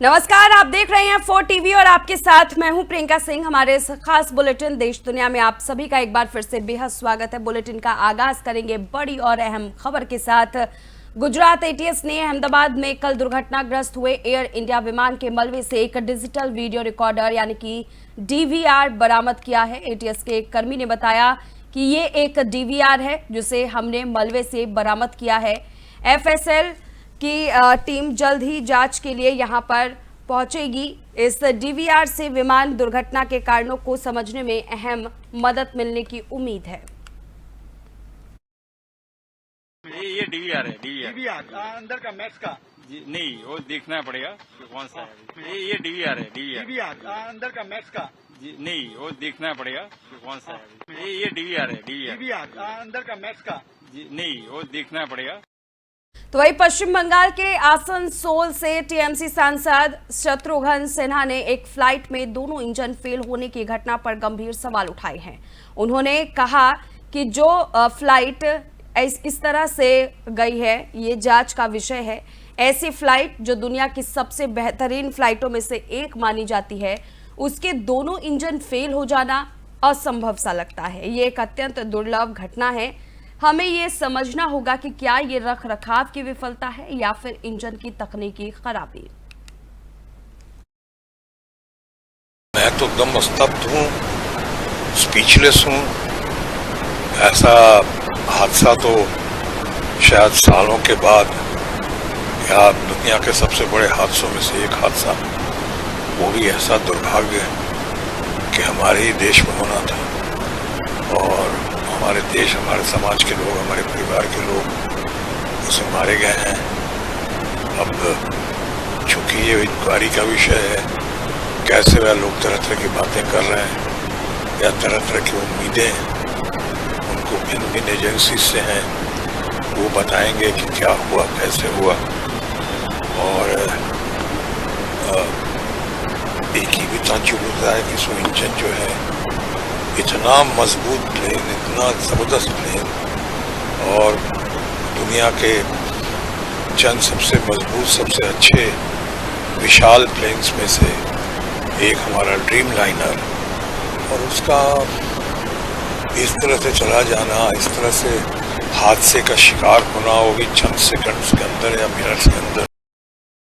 नमस्कार, आप देख रहे हैं 4 टीवी और आपके साथ मैं हूं प्रियंका सिंह। हमारे इस खास बुलेटिन देश दुनिया में आप सभी का एक बार फिर से बेहद स्वागत है। बुलेटिन का आगाज करेंगे बड़ी और अहम खबर के साथ। गुजरात एटीएस ने अहमदाबाद में कल दुर्घटनाग्रस्त हुए एयर इंडिया विमान के मलबे से एक डिजिटल वीडियो रिकॉर्डर यानी कि डीवीआर बरामद किया है। एटीएस के एक कर्मी ने बताया कि ये एक डीवीआर है जिसे हमने मलबे से बरामद किया है। एफएसएल की टीम जल्द ही जांच के लिए यहां पर पहुंचेगी। इस डीवीआर से विमान दुर्घटना के कारणों को समझने में अहम मदद मिलने की उम्मीद है। ये डीवीआर है। डीवीआर अंदर का मैक्स का नहीं, वो देखना पड़ेगा कि कौन सा है। ये डीवीआर है। डीवीआर अंदर का मैक्स का नहीं, वो देखना पड़ेगा कि कौन सा है। ये डीवीआर है। डीवीआर अंदर का मैक्स का नहीं, वो देखना पड़ेगा। तो वही पश्चिम बंगाल के आसनसोल से टीएमसी सांसद शत्रुघ्न सिन्हा ने एक फ्लाइट में दोनों इंजन फेल होने की घटना पर गंभीर सवाल उठाए हैं। उन्होंने कहा कि जो फ्लाइट इस तरह से गई है ये जांच का विषय है। ऐसी फ्लाइट जो दुनिया की सबसे बेहतरीन फ्लाइटों में से एक मानी जाती है, उसके दोनों इंजन फेल हो जाना असंभव सा लगता है। ये एक अत्यंत दुर्लभ घटना है। हमें ये समझना होगा कि क्या ये रख रखाव की विफलता है या फिर इंजन की तकनीकी खराबी। मैं तो एकदम स्तब्ध हूँ, स्पीचलेस हूँ। ऐसा हादसा तो शायद सालों के बाद या दुनिया के सबसे बड़े हादसों में से एक हादसा, वो भी ऐसा दुर्भाग्य कि हमारे ही देश में होना था और हमारे देश, हमारे समाज के लोग, हमारे परिवार के लोग उसमें मारे गए हैं। अब चूंकि ये इंक्वायरी का विषय है, कैसे वह लोग तरह तरह की बातें कर रहे हैं या तरह तरह की उम्मीदें उनको भिन्न भिन्न एजेंसी से हैं, वो बताएंगे कि क्या हुआ, कैसे हुआ। और एक ही भी ताज्जुब होता है कि सो इंजन जो है, इतना मजबूत प्लेन, इतना ज़बरदस्त प्लेन और दुनिया के चंद सबसे मजबूत, सबसे अच्छे विशाल प्लेन्स में से एक हमारा ड्रीम लाइनर, और उसका इस तरह से चला जाना, इस तरह से हादसे का शिकार होना, वो भी चंद सेकंड्स के अंदर या मिनट्स के अंदर।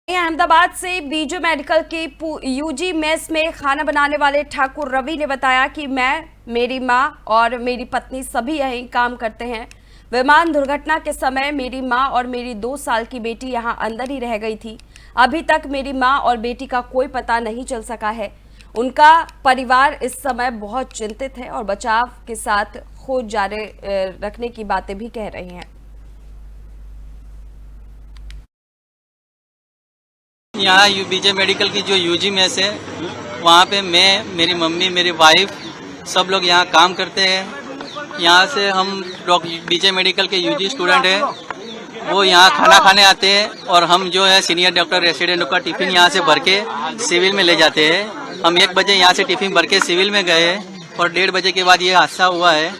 अहमदाबाद से बीजे मेडिकल की यूजी मेस में खाना बनाने वाले ठाकुर रवि ने बताया कि मैं, मेरी मां और मेरी पत्नी सभी यहीं काम करते हैं। विमान दुर्घटना के समय मेरी मां और मेरी 2 साल की बेटी यहां अंदर ही रह गई थी। अभी तक मेरी मां और बेटी का कोई पता नहीं चल सका है। उनका परिवार इस समय बहुत चिंतित है और बचाव के साथ खोज जारी रखने की बातें भी कह रहे हैं। यहाँ बीजे मेडिकल की जो यूजी मेस है, वहाँ पे मैं, मेरी मम्मी, मेरी वाइफ, सब लोग यहाँ काम करते हैं। यहाँ से हम बीजे मेडिकल के यूजी स्टूडेंट हैं, वो यहाँ खाना खाने आते हैं और हम जो है सीनियर डॉक्टर रेसिडेंट का टिफिन यहाँ से भर के सिविल में ले जाते हैं। हम 1 बजे यहाँ से टिफिन भर के सिविल में गए और 1:30 बजे के बाद ये हादसा हुआ है।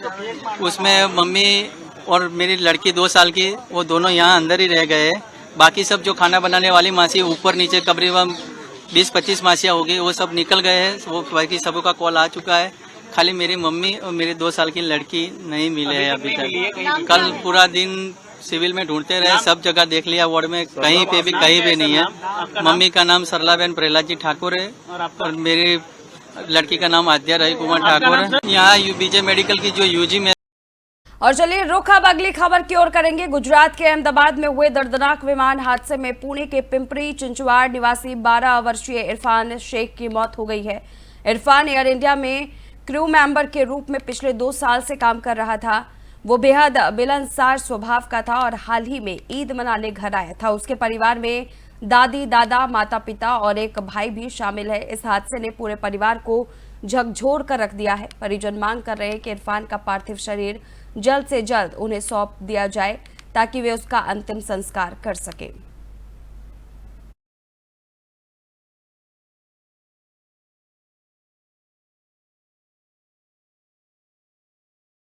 उसमें मम्मी और मेरी लड़की 2 साल की, वो दोनों यहाँ अंदर ही रह गए। बाकी सब जो खाना बनाने वाली मासी ऊपर नीचे करीबन 20-25 मासियाँ होगी, वो सब निकल गए हैं। वो बाकी सबों का कॉल आ चुका है। खाली मेरी मम्मी और मेरी 2 साल की लड़की नहीं मिले हैं अभी तक। कल पूरा दिन सिविल में ढूंढते रहे, सब जगह देख लिया, वार्ड में कहीं पे भी नहीं है। मम्मी का नाम सरलाबेन प्रहलाद जी ठाकुर है और मेरी लड़की का नाम आद्या रवि कुमार ठाकुर है। यहाँ बीजे मेडिकल की जो यूजी में। और चलिए रुख अब अगली खबर की ओर करेंगे। गुजरात के अहमदाबाद में हुए दर्दनाक विमान हादसे में पुणे के पिंपरी चिंचवाड़ निवासी 12 वर्षीय इरफान शेख की मौत हो गई है। इरफान एयर इंडिया में क्रू मेंबर के रूप में पिछले 2 साल से काम कर रहा था। वो बेहद मिलनसार स्वभाव का था और हाल ही में ईद मनाने घर आया था। उसके परिवार में दादी, दादा, माता पिता और एक भाई भी शामिल है। इस हादसे ने पूरे परिवार को झकझोर कर रख दिया है। परिजन मांग कर रहे हैं कि इरफान का पार्थिव शरीर जल्द से जल्द उन्हें सौंप दिया जाए ताकि वे उसका अंतिम संस्कार कर सकें।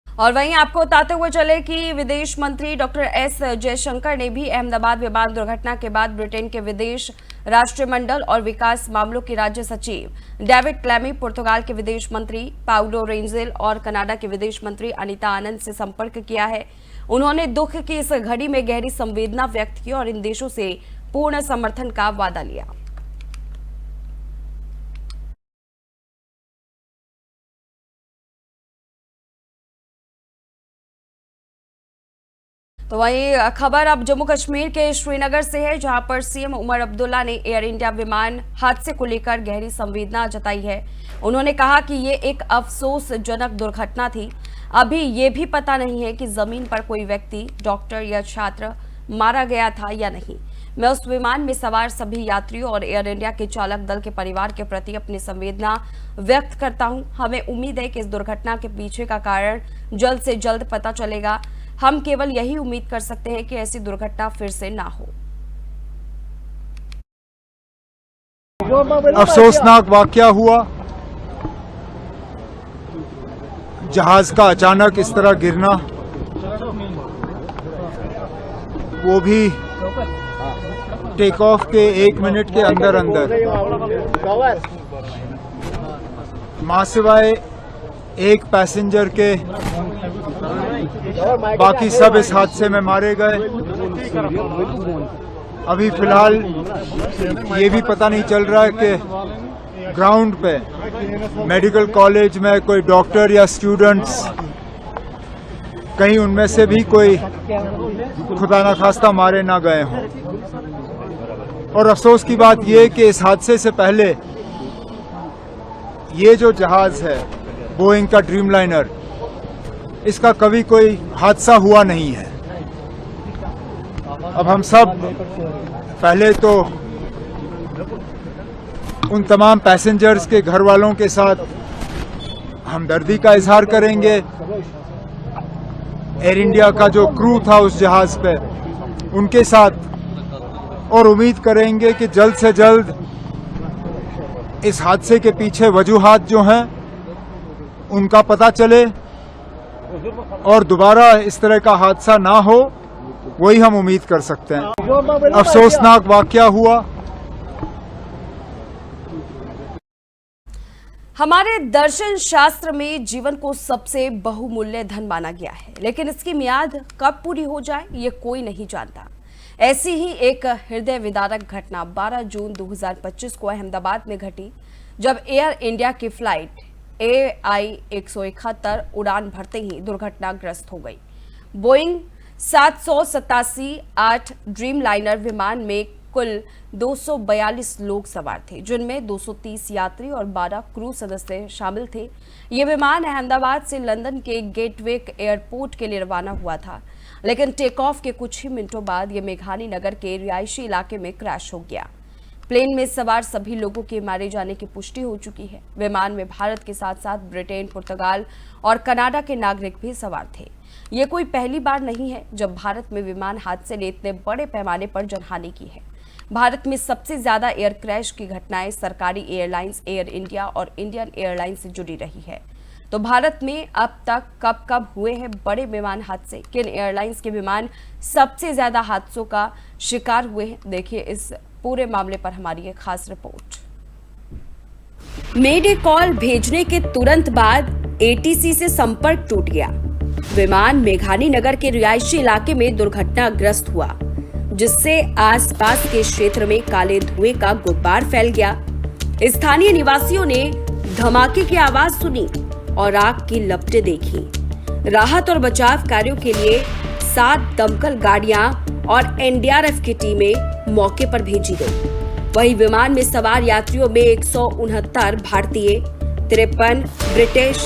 और वहीं आपको बताते हुए चले कि विदेश मंत्री डॉक्टर एस जयशंकर ने भी अहमदाबाद विमान दुर्घटना के बाद ब्रिटेन के विदेश राष्ट्रमंडल और विकास मामलों के राज्य सचिव डेविड क्लेमी, पुर्तगाल के विदेश मंत्री पाउलो रेंजेल और कनाडा के विदेश मंत्री अनीता आनंद से संपर्क किया है। उन्होंने दुख की इस घड़ी में गहरी संवेदना व्यक्त की और इन देशों से पूर्ण समर्थन का वादा लिया। तो वहीं खबर अब जम्मू कश्मीर के श्रीनगर से है, जहां पर सीएम उमर अब्दुल्ला ने एयर इंडिया विमान हादसे को लेकर गहरी संवेदना जताई है। उन्होंने कहा कि ये एक अफसोसजनक दुर्घटना थी। अभी ये भी पता नहीं है कि जमीन पर कोई व्यक्ति, डॉक्टर या छात्र मारा गया था या नहीं। मैं उस विमान में सवार सभी यात्रियों और एयर इंडिया के चालक दल के परिवार के प्रति अपनी संवेदना व्यक्त करता हूं। हमें उम्मीद है कि इस दुर्घटना के पीछे का कारण जल्द से जल्द पता चलेगा। हम केवल यही उम्मीद कर सकते हैं कि ऐसी दुर्घटना फिर से ना हो। अफसोसनाक वाकया हुआ, जहाज का अचानक इस तरह गिरना, वो भी टेक ऑफ के 1 मिनट के अंदर मां सिवाय एक पैसेंजर के बाकी सब इस हादसे में मारे गए। अभी फिलहाल ये भी पता नहीं चल रहा है कि ग्राउंड पे मेडिकल कॉलेज में कोई डॉक्टर या स्टूडेंट्स, कहीं उनमें से भी कोई खुदा ना खास्ता मारे ना गए हों। और अफसोस की बात यह कि इस हादसे से पहले ये जो जहाज है बोइंग का ड्रीमलाइनर, इसका कभी कोई हादसा हुआ नहीं है। अब हम सब पहले तो उन तमाम पैसेंजर्स के घर वालों के साथ हमदर्दी का इजहार करेंगे। एयर इंडिया का जो क्रू था उस जहाज पे, उनके साथ, और उम्मीद करेंगे कि जल्द से जल्द इस हादसे के पीछे वजूहात जो हैं उनका पता चले और दोबारा इस तरह का हादसा ना हो, वही हम उम्मीद कर सकते हैं। अफसोसनाक वाकया हुआ। हमारे दर्शन शास्त्र में जीवन को सबसे बहुमूल्य धन माना गया है, लेकिन इसकी मियाद कब पूरी हो जाए ये कोई नहीं जानता। ऐसी ही एक हृदय विदारक घटना 12 जून 2025 को अहमदाबाद में घटी, जब एयर इंडिया की फ्लाइट AI 171 उड़ान भरते ही दुर्घटनाग्रस्त हो गई। बोइंग 787-8 ड्रीमलाइनर विमान में कुल 242 लोग सवार थे, जिनमें 230 यात्री और 12 क्रू सदस्य शामिल थे। ये विमान अहमदाबाद से लंदन के गेटवे एयरपोर्ट के लिए रवाना हुआ था, लेकिन टेक ऑफ के कुछ ही मिनटों बाद ये मेघानी नगर के रिहायशी इलाके में क्रैश हो गया। प्लेन में सवार सभी लोगों के मारे जाने की पुष्टि हो चुकी है। विमान में भारत के साथ साथ ब्रिटेन, पुर्तगाल और कनाडा के नागरिक भी सवार थे। ये कोई पहली बार नहीं है जब भारत में विमान हादसे ने इतने बड़े पैमाने पर जनहानि की है। भारत में सबसे ज्यादा एयर क्रैश की घटनाएं सरकारी एयरलाइंस एयर इंडिया और इंडियन एयरलाइंस से जुड़ी रही है। तो भारत में अब तक कब कब हुए हैं बड़े विमान हादसे, किन एयरलाइंस के विमान सबसे ज्यादा हादसों का शिकार हुए हैं, देखिए इस पूरे मामले पर हमारी एक खास रिपोर्ट। मेडे कॉल भेजने के तुरंत बाद ATC से संपर्क टूट गया। विमान मेघानी नगर के रिहायशी इलाके में दुर्घटनाग्रस्त हुआ, जिससे आसपास के क्षेत्र में काले धुएं का गुब्बार फैल गया। स्थानीय निवासियों ने धमाके की आवाज सुनी और आग की लपटें देखी। राहत और बचाव कार्यों के लिए 7 दमकल गाड़ियां और NDRF की टीमें मौके पर भेजी गई। वहीं विमान में सवार यात्रियों में 169 भारतीय, 53 ब्रिटिश,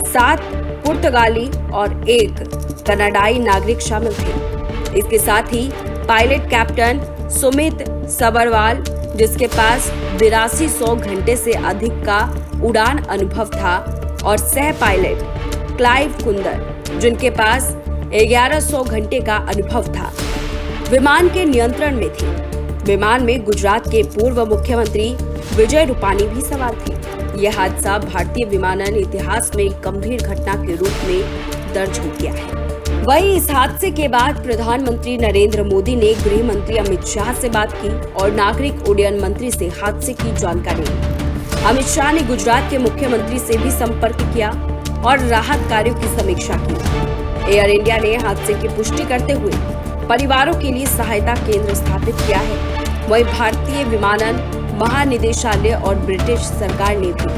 7 पुर्तगाली और 1 कनाडाई नागरिक शामिल थे। इसके साथ ही पायलट कैप्टन सुमित सबरवाल, जिसके पास 8200 घंटे से अधिक का उड़ान अनुभव था, और सह पायलट क्लाइव कुंदर, जिनके पास 1100 घंटे का अनुभव था, विमान के नियंत्रण में थी। विमान में गुजरात के पूर्व मुख्यमंत्री विजय रूपानी भी सवार थे। यह हादसा भारतीय विमानन इतिहास में एक गंभीर घटना के रूप में दर्ज हो गया है। वहीं इस हादसे के बाद प्रधानमंत्री नरेंद्र मोदी ने गृह मंत्री अमित शाह से बात की और नागरिक उड्डयन मंत्री से हादसे की जानकारी ली। अमित शाह ने गुजरात के मुख्यमंत्री से भी संपर्क किया और राहत कार्यों की समीक्षा की। एयर इंडिया ने हादसे की पुष्टि करते हुए परिवारों के लिए सहायता केंद्र स्थापित किया है। वहीं भारतीय विमानन महानिदेशालय और ब्रिटिश सरकार ने भी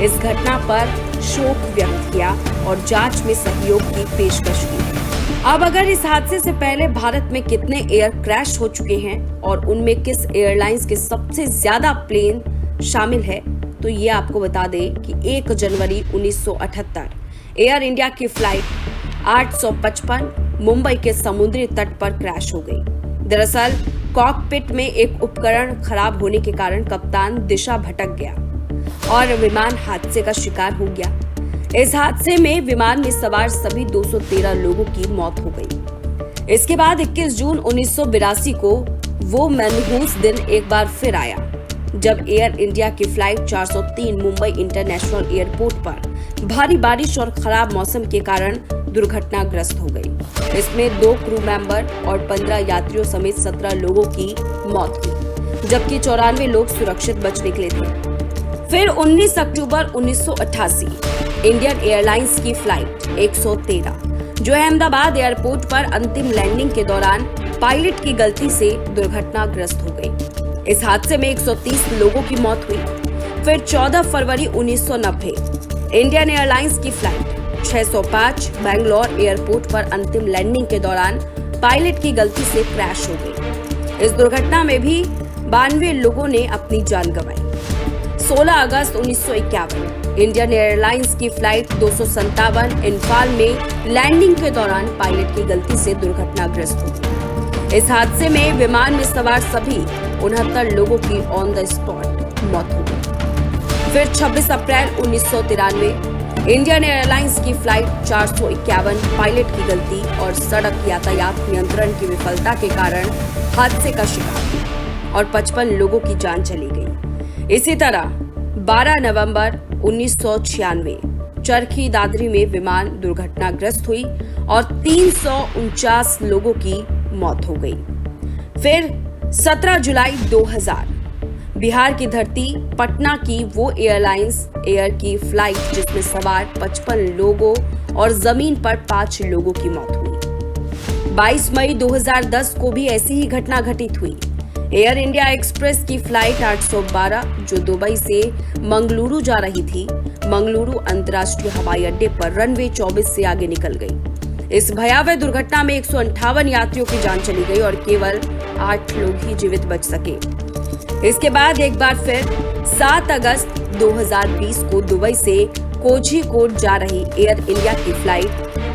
इस घटना पर शोक व्यक्त किया और जांच में सहयोग की पेशकश की। अब अगर इस हादसे से पहले भारत में कितने एयर क्रैश हो चुके हैं और उनमें किस एयरलाइंस के सबसे ज्यादा प्लेन शामिल है, तो ये आपको बता दें कि 1 जनवरी 1978 एयर इंडिया की फ्लाइट 855 मुंबई के समुद्री तट पर क्रैश हो गई। दरअसल कॉकपिट में एक उपकरण खराब होने के कारण कप्तान दिशा भटक गया और विमान हादसे का शिकार हो गया। इस हादसे में विमान में सवार सभी 213 लोगों की मौत हो गई। इसके बाद 21 जून 1982 को वो मनहूस दिन एक बार फिर आया जब एयर इंडिया की फ्लाइट 403 मुंबई इंटरनेशनल एयरपोर्ट पर भारी बारिश और खराब मौसम के कारण दुर्घटनाग्रस्त हो गई। इसमें 2 क्रू मेंबर और 15 यात्रियों समेत 17 लोगों की मौत हुई, जबकि 94 लोग सुरक्षित बच निकले थे। फिर 19 अक्टूबर 1988 इंडियन एयरलाइंस की फ्लाइट 113 जो अहमदाबाद एयरपोर्ट पर अंतिम लैंडिंग के दौरान पायलट की गलती से दुर्घटनाग्रस्त हो गई। इस हादसे में 130 लोगों की मौत हुई। फिर 14 फरवरी 1990 इंडियन एयरलाइंस की फ्लाइट 605 बैंगलोर एयरपोर्ट पर अंतिम लैंडिंग के दौरान पायलट की गलती से क्रैश हो गई। इस दुर्घटना में भी 92 लोगों ने अपनी जान गंवाई। 16 अगस्त 1951 इंडियन एयरलाइंस की फ्लाइट 257 इम्फाल में लैंडिंग के दौरान पायलट की गलती से दुर्घटनाग्रस्त हो गई। इस हादसे में विमान में सवार सभी 69 लोगों की ऑन द स्पॉट मौत हो गई। फिर 26 अप्रैल 1993 इंडियन एयरलाइंस की फ्लाइट 451 पायलट की गलती और सड़क यातायात नियंत्रण की विफलता के कारण हादसे का शिकार हुआ और 55 लोगों की जान चली गई। इसी तरह 12 नवंबर 1996 चरखी दादरी में विमान दुर्घटनाग्रस्त हुई और 349 लोगों की मौत हो गई। फिर 17 जुलाई 2000 बिहार की धरती पटना की वो एयरलाइंस एयर की फ्लाइट जिसमें सवार 55 लोगों और जमीन पर 5 लोगों की मौत हुई। 22 मई 2010 को भी ऐसी ही घटना घटित हुई। एयर इंडिया एक्सप्रेस की फ्लाइट 812 जो दुबई से मंगलुरु जा रही थी, मंगलुरु अंतर्राष्ट्रीय हवाई अड्डे पर रनवे 24 से आगे निकल गई। इस भयावह दुर्घटना में 158 यात्रियों की जान चली गई और केवल 8 लोग ही जीवित बच सके। इसके बाद एक बार फिर 7 अगस्त 2020 को दुबई से कोझीकोड जा रही एयर इंडिया की फ्लाइट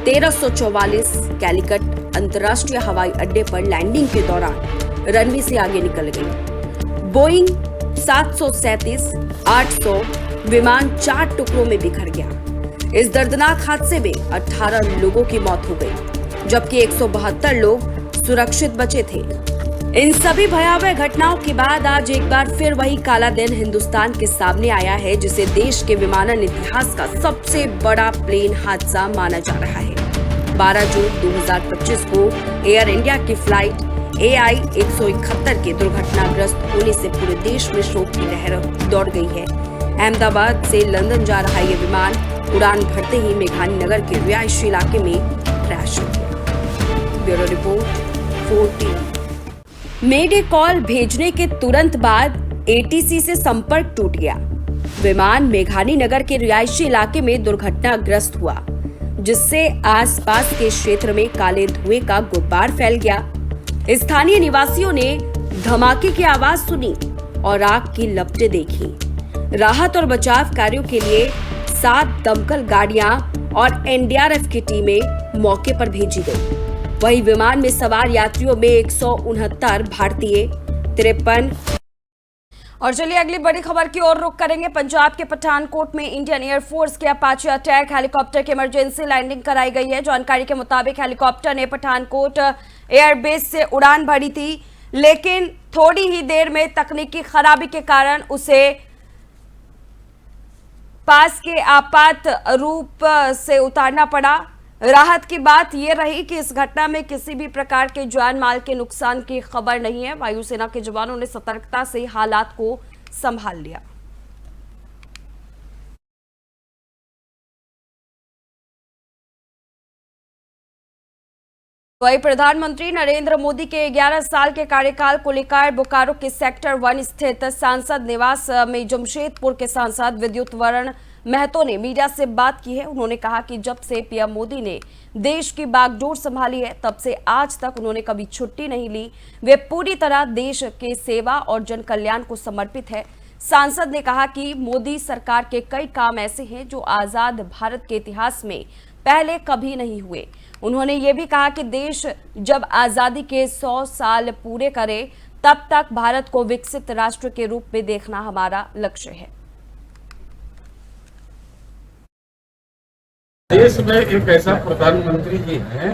1344 कैलिकट अंतर्राष्ट्रीय हवाई अड्डे पर लैंडिंग के दौरान रनवे से आगे निकल गई। बोइंग 737-800 विमान 4 टुकड़ों में बिखर गया। इस दर्दनाक हादसे में 18 लोगों की मौत हो गई, जबकि 172 लोग सुरक्षित बचे थे। इन सभी भयावह घटनाओं के बाद आज एक बार फिर वही काला दिन हिंदुस्तान के सामने आया है, जिसे देश के विमानन इतिहास का सबसे बड़ा प्लेन हादसा माना जा रहा है। 12 जून 2025 को एयर इंडिया की फ्लाइट AI 171 के दुर्घटनाग्रस्त होने से पूरे देश में शोक की लहर दौड़ गई है। अहमदाबाद से लंदन जा रहा ये विमान उड़ान भरते ही मेघानी नगर के रिहायशी इलाके में क्रैश हो गया। Bureau report 4TV। मेडे कॉल भेजने के तुरंत बाद ATC से संपर्क टूट गया। विमान मेघानी नगर के रिहायशी इलाके में दुर्घटनाग्रस्त हुआ, जिससे आसपास के क्षेत्र में काले धुएं का गुब्बार फैल गया। स्थानीय निवासियों ने धमाके की आवाज सुनी और आग की लपटें देखी। राहत और बचाव कार्यों के लिए 7 दमकल गाड़ियां और NDRF की टीमें मौके पर भेजी गई। वहीं विमान में सवार यात्रियों में 169 भारतीय, 53। और चलिए अगली बड़ी खबर की ओर रुख करेंगे। पंजाब के पठानकोट में इंडियन एयरफोर्स के अपाचे अटैक हेलीकॉप्टर की इमरजेंसी लैंडिंग कराई गई है। जानकारी के मुताबिक हेलीकॉप्टर ने पठानकोट एयरबेस से उड़ान भरी थी, लेकिन थोड़ी ही देर में तकनीकी खराबी के कारण उसे पास के आपात रूप से उतारना पड़ा। राहत की बात यह रही कि इस घटना में किसी भी प्रकार के जान माल के नुकसान की खबर नहीं है। वायुसेना के जवानों ने सतर्कता से हालात को संभाल लिया। वहीं प्रधानमंत्री नरेंद्र मोदी के 11 साल के कार्यकाल को लेकर बोकारो के सेक्टर 1 स्थित सांसद निवास में जमशेदपुर के सांसद विद्युत वरण महतो ने मीडिया से बात की है। उन्होंने कहा कि जब से पीएम मोदी ने देश की बागडोर संभाली है तब से आज तक उन्होंने कभी छुट्टी नहीं ली। वे पूरी तरह देश के सेवा और जन कल्याण को समर्पित है। सांसद ने कहा कि मोदी सरकार के कई काम ऐसे हैं जो आजाद भारत के इतिहास में पहले कभी नहीं हुए। उन्होंने ये भी कहा कि देश जब आजादी के 100 साल पूरे करे तब तक भारत को विकसित राष्ट्र के रूप में देखना हमारा लक्ष्य है। देश में एक ऐसा प्रधानमंत्री जी हैं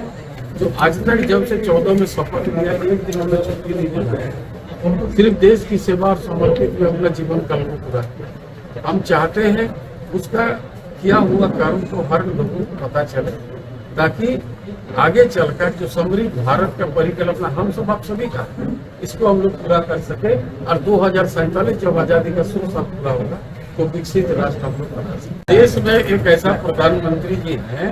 जो आज तक जब से 14 में शपथ लिया एक दिन में छुट्टी नहीं दी, सिर्फ देश की सेवा और समर्पित में अपना जीवन काल को पूरा किया। हम चाहते हैं उसका किया हुआ कार्य को हर लोगों को पता चले, ताकि आगे चलकर जो समृद्ध भारत का परिकल्पना हम सब आप सभी का, इसको हम लोग पूरा कर सके और 2047 जब आजादी का 100 साल पूरा होगा तो विकसित राष्ट्र हम लोग बना सके। देश में एक ऐसा प्रधानमंत्री जी हैं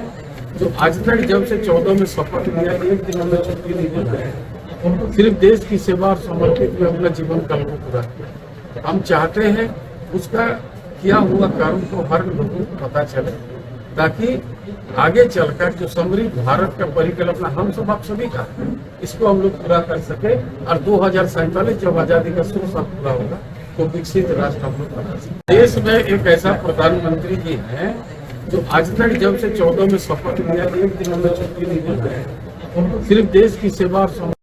जो आज तक जब से 14 में शपथ लिया एक दिन में छुट्टी नहीं दी, सिर्फ देश की सेवा और समर्पित में अपना जीवन काल को पूरा किया। हम चाहते हैं उसका किया हुआ कार्य को हर लोगों को पता चले, ताकि आगे चलकर जो समृद्ध भारत का परिकल्पना हम सब आप सभी का, इसको हम लोग पूरा कर सके और 2047 जब आजादी का 100 साल पूरा होगा तो विकसित राष्ट्र हम लोग बना सके। देश में एक ऐसा प्रधानमंत्री जी हैं जो आज तक जब से 14 में शपथ लिया एक दिन में छुट्टी नहीं दी, सिर्फ देश की सेवा और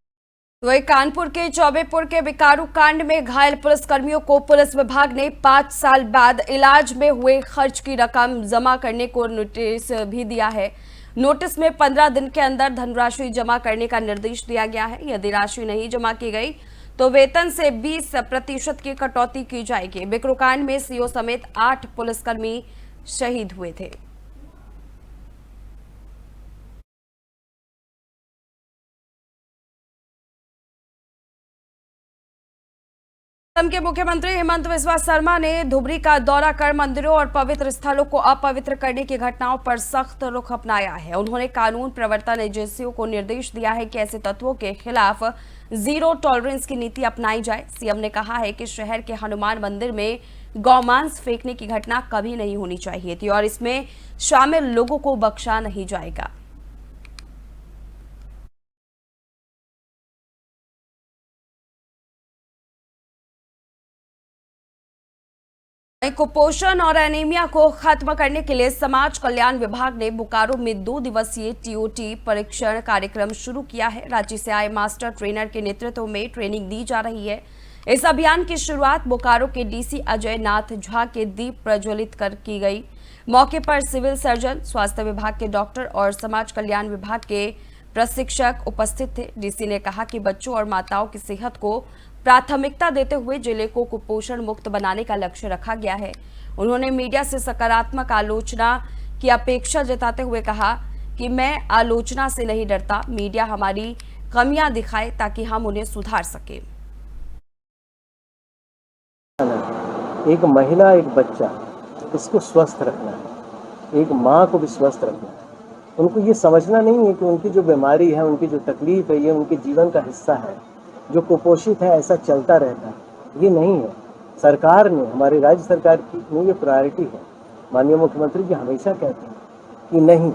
वही कानपुर के चौबेपुर के बिकारू कांड में घायल पुलिसकर्मियों को पुलिस विभाग ने 5 साल बाद इलाज में हुए खर्च की रकम जमा करने को नोटिस भी दिया है। नोटिस में 15 दिन के अंदर धनराशि जमा करने का निर्देश दिया गया है। यदि राशि नहीं जमा की गई तो वेतन से 20% की कटौती की जाएगी। बिकारू कांड में सीओ समेत 8 पुलिसकर्मी शहीद हुए थे। असम के मुख्यमंत्री हेमंत बिस्वा शर्मा ने धुबरी का दौरा कर मंदिरों और पवित्र स्थलों को अपवित्र करने की घटनाओं पर सख्त रुख अपनाया है। उन्होंने कानून प्रवर्तन एजेंसियों को निर्देश दिया है कि ऐसे तत्वों के खिलाफ जीरो टॉलरेंस की नीति अपनाई जाए। सीएम ने कहा है कि शहर के हनुमान मंदिर में गौमांस फेंकने की घटना कभी नहीं होनी चाहिए थी और इसमें शामिल लोगों को बख्शा नहीं जाएगा। कुपोषण और एनीमिया को खत्म करने के लिए समाज कल्याण विभाग ने बोकारो में 2 दिवसीय टीओटी परीक्षण कार्यक्रम शुरू किया है। राज्य से आए मास्टर ट्रेनर के नेतृत्व में ट्रेनिंग दी जा रही है। इस अभियान की शुरुआत बोकारो के डीसी अजय नाथ झा के दीप प्रज्वलित कर की गई। मौके पर सिविल सर्जन, स्वास्थ्य विभाग के डॉक्टर और समाज कल्याण विभाग के प्रशिक्षक उपस्थित थे। डीसी ने कहा कि बच्चों और माताओं की सेहत को प्राथमिकता देते हुए जिले को कुपोषण मुक्त बनाने का लक्ष्य रखा गया है। उन्होंने मीडिया से सकारात्मक आलोचना की अपेक्षा जताते हुए कहा कि मैं आलोचना से नहीं डरता, मीडिया हमारी कमियां दिखाए ताकि हम उन्हें सुधार सकें। एक महिला, एक बच्चा, इसको स्वस्थ रखना है, एक माँ को भी स्वस्थ रखना है। उनको ये समझना नहीं है कि उनकी जो बीमारी है, उनकी जो तकलीफ है, ये उनके जीवन का हिस्सा है। जो कुपोषित है ऐसा चलता रहता है, ये नहीं है। सरकार ने, हमारी राज्य सरकार की में ये प्रायोरिटी है। माननीय मुख्यमंत्री जी हमेशा कहते हैं कि नहीं,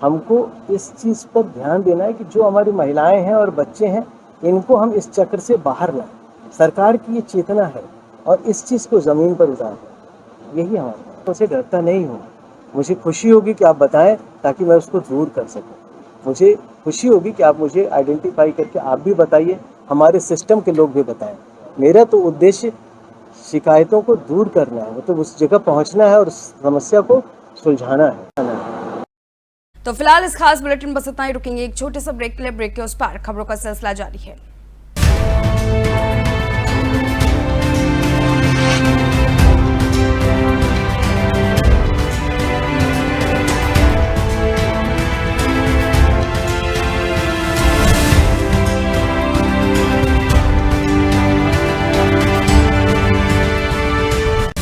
हमको इस चीज़ पर ध्यान देना है कि जो हमारी महिलाएं हैं और बच्चे हैं, इनको हम इस चक्र से बाहर लाएं। सरकार की ये चेतना है और इस चीज़ को ज़मीन पर उतारें, यही हमारा। उसे डरता नहीं हूँ। मुझे खुशी होगी कि आप बताएं ताकि मैं उसको दूर कर सकूं। मुझे खुशी होगी कि आप मुझे आइडेंटिफाई करके आप भी बताइए, हमारे सिस्टम के लोग भी बताएं। मेरा तो उद्देश्य शिकायतों को दूर करना है, मतलब उस जगह पहुंचना है और समस्या को सुलझाना है। तो फिलहाल इस खास बुलेटिन बस इतना ही। रुकेंगे एक छोटे से ब्रेक के लिए। ब्रेक के उस पार खबरों का सिलसिला जारी है।